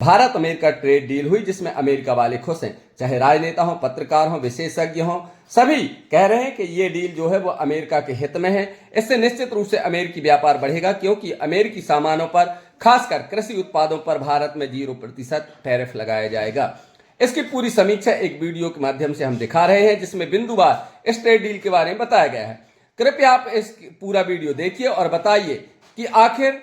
Bharat America trade deal हुई जिसमें America वाले खुश हैं, चाहे राजनेता हो, पत्रकार हो, विशेषज्ञ हो, सभी कह रहे हैं कि ये डील जो है वो अमेरिका के हित में है। इससे निश्चित रूप से अमेरिकी व्यापार बढ़ेगा क्योंकि अमेरिकी सामानों पर, खासकर कृषि उत्पादों पर भारत में 0% टैरिफ लगाया जाएगा। इसकी पूरी समीक्षा एक वीडियो के माध्यम से हम दिखा रहे हैं जिसमें बिंदुवार इस ट्रेड डील के बारे में बताया गया है। कृपया आप इस पूरा वीडियो देखिए और बताइए कि आखिर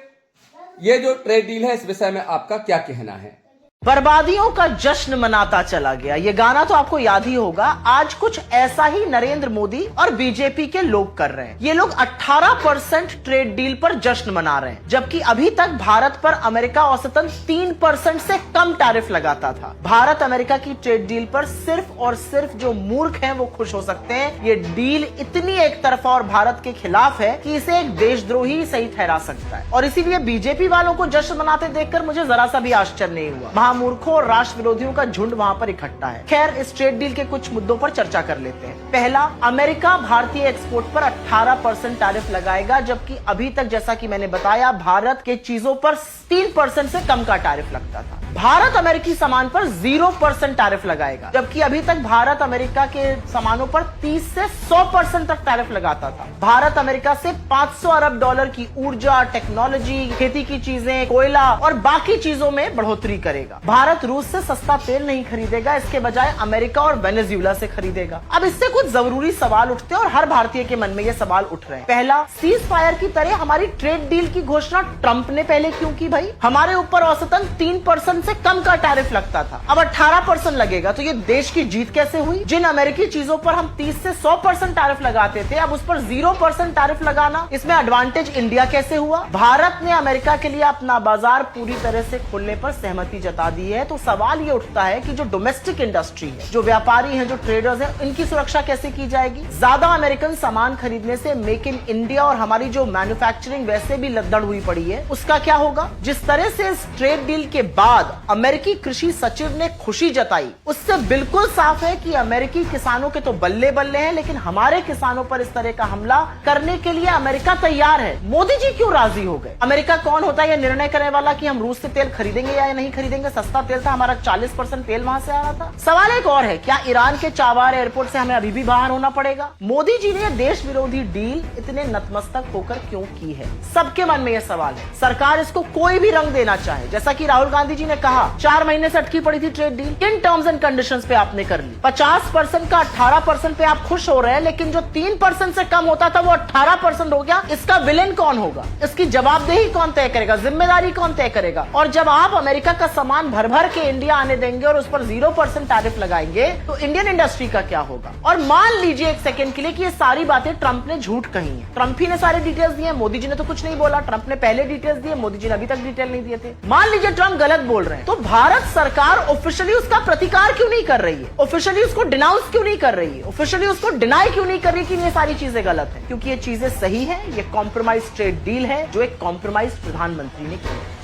ये जो ट्रेड डील है इस विषय में आपका क्या कहना है। बर्बादियों का जश्न मनाता चला गया, ये गाना तो आपको याद ही होगा। आज कुछ ऐसा ही नरेंद्र मोदी और बीजेपी के लोग कर रहे हैं। ये लोग 18% ट्रेड डील पर जश्न मना रहे हैं, जबकि अभी तक भारत पर अमेरिका औसतन 3% से कम टैरिफ लगाता था। भारत अमेरिका की ट्रेड डील पर सिर्फ और सिर्फ जो मूर्ख हैं वो खुश हो सकते हैं। ये डील इतनी एक तरफा और भारत के खिलाफ है कि इसे एक देशद्रोही सही ठहरा सकता है, और इसीलिए बीजेपी वालों को जश्न मनाते देखकर मुझे जरा सा भी आश्चर्य नहीं हुआ। मूर्खों और राष्ट्र विरोधियों का झुंड वहां पर इकट्ठा है। खैर, इस ट्रेड डील के कुछ मुद्दों पर चर्चा कर लेते हैं। पहला, अमेरिका भारतीय एक्सपोर्ट पर 18% टैरिफ लगाएगा, जबकि अभी तक जैसा कि मैंने बताया भारत के चीजों पर 3% से कम का टैरिफ लगता था। भारत अमेरिकी सामान पर 0% टैरिफ लगाएगा, जबकि अभी तक भारत अमेरिका के सामानों पर 30 से 100% तक टैरिफ लगाता था। भारत अमेरिका से $500 अरब की ऊर्जा, टेक्नोलॉजी, खेती की चीजें, कोयला और बाकी चीजों में बढ़ोतरी करेगा। भारत रूस से सस्ता तेल नहीं खरीदेगा, इसके बजाय अमेरिका और वेनेजुएला से खरीदेगा। अब इससे कुछ जरूरी सवाल उठते हैं और हर भारतीय के मन में ये सवाल उठ रहे हैं। पहला, सीज फायर की तरह हमारी ट्रेड डील की घोषणा ट्रंप ने पहले क्यों की भाई? हमारे ऊपर औसतन 3% से कम का टैरिफ लगता था, अब 18% लगेगा, तो ये देश की जीत कैसे हुई? जिन अमेरिकी चीजों पर हम 30 से 100% टैरिफ लगाते थे, अब उस पर 0% टैरिफ लगाना, इसमें एडवांटेज इंडिया कैसे हुआ? भारत ने अमेरिका के लिए अपना बाजार पूरी तरह से खोलने पर सहमति जता दी है, तो सवाल ये उठता है कि जो डोमेस्टिक इंडस्ट्री है, जो व्यापारी हैं, जो ट्रेडर्स हैं, इनकी सुरक्षा कैसे की जाएगी? ज्यादा अमेरिकन सामान खरीदने से मेक इन इंडिया और हमारी जो मैन्युफैक्चरिंग वैसे भी लद्दड़ हुई पड़ी है, उसका क्या होगा? जिस तरह से इस ट्रेड डील के बाद अमेरिकी कृषि सचिव ने खुशी जताई, उससे बिल्कुल साफ है कि अमेरिकी किसानों के तो बल्ले बल्ले हैं, लेकिन हमारे किसानों पर इस तरह का हमला करने के लिए अमेरिका तैयार है। मोदी जी क्यों राजी हो गए? अमेरिका कौन होता है यह निर्णय करने वाला कि हम रूस से तेल खरीदेंगे या नहीं खरीदेंगे? सस्ता तेल था, हमारा 40% तेल वहां से आ रहा था। सवाल एक और है, क्या ईरान के चाबार एयरपोर्ट से हमें अभी भी बाहर होना पड़ेगा? मोदी जी ने देश विरोधी डील इतने नतमस्तक होकर क्यों की है? सबके मन में यह सवाल है। सरकार इसको कोई भी रंग देना चाहे, जैसा कि राहुल गांधी जी ने कहा 4 महीने से अटकी पड़ी थी ट्रेड डील, किन टर्म्स एंड कंडीशंस पे आपने कर ली? 50% का 18% पे आप खुश हो रहे हैं, लेकिन जो 3% से कम होता था वो 18% हो गया। इसका विलेन कौन होगा? इसकी जवाबदेही कौन तय करेगा? जिम्मेदारी कौन तय करेगा? और जब आप अमेरिका का सामान भर भर के इंडिया आने देंगे और उस पर 0% टैरिफ लगाएंगे, तो इंडियन इंडस्ट्री का क्या होगा? और मान लीजिए एक सेकंड के लिए कि ये सारी बातें ट्रंप ने झूठ कही है। ट्रंप ही ने सारे डिटेल्स दिए, मोदी जी ने तो कुछ नहीं बोला। ट्रंप ने पहले डिटेल्स दिए, मोदी जी ने अभी तक डिटेल नहीं दिए थे। मान लीजिए ट्रंप गलत बोल रहे हैं, तो भारत सरकार ऑफिशियली उसका प्रतिकार क्यों नहीं कर रही है? ऑफिशियली उसको डिनाउंस क्यों नहीं कर रही है? ऑफिशियली उसको डिनाई क्यों नहीं कर रही कि ये सारी चीजें गलत है? क्योंकि ये चीजें सही है। ये कॉम्प्रोमाइज ट्रेड डील है जो एक कॉम्प्रोमाइज प्रधानमंत्री ने की है।